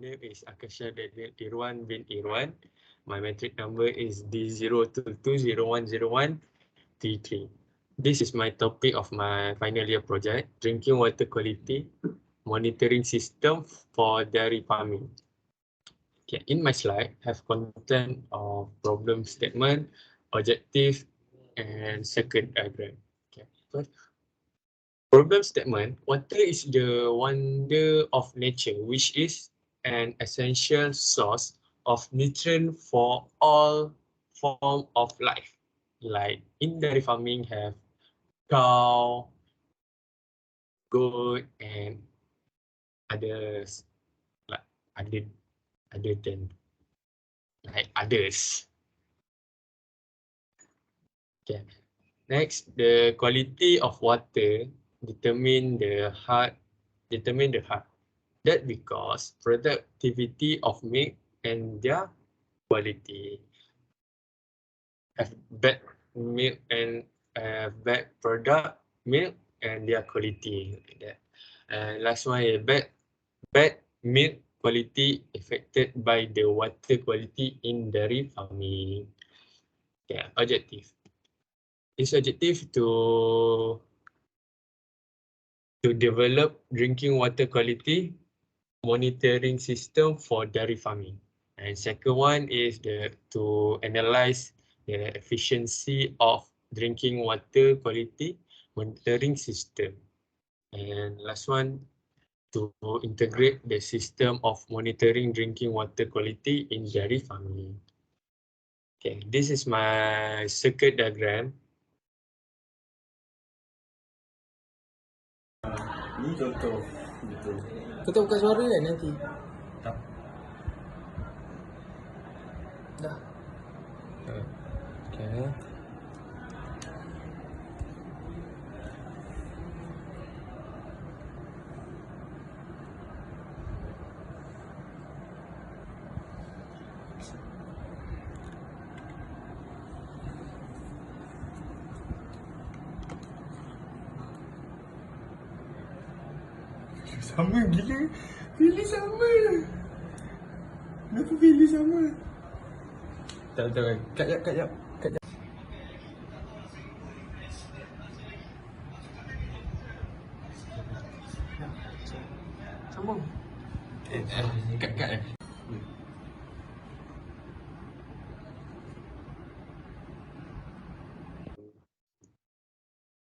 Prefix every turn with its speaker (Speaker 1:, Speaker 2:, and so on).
Speaker 1: name is Akasha Daniel Irwan bin Irwan. My metric number is D0220101T3. This is my topic of my final year project, drinking water quality monitoring system for dairy farming. Okay, in my slide, have content of problem statement, objective, and circuit diagram. Okay, first, problem statement, water is the wonder of nature, which is an essential source of nutrient for all form of life. Like in dairy farming have cow, goat, and others like other than like others. Okay. Next, the quality of water determine the heart. That because productivity of milk and their quality have bad milk and bad product milk and their quality like that. And last one is bad milk quality affected by the water quality in dairy farming. Yeah, objective. Its objective to develop drinking water quality monitoring system for dairy farming. And second one is to analyze the efficiency of drinking water quality monitoring system. And last one, to integrate the system of monitoring drinking water quality in dairy farming. Okay, this is my circuit diagram.
Speaker 2: Ni contoh betul.
Speaker 3: Kau tak buka suara kan nanti?
Speaker 1: Tak.
Speaker 3: Dah.
Speaker 1: Okay.
Speaker 2: Sama gila. Pilih sama. Kenapa pilih sama? Tak. Kat jap.
Speaker 3: Sambung.
Speaker 2: Kat.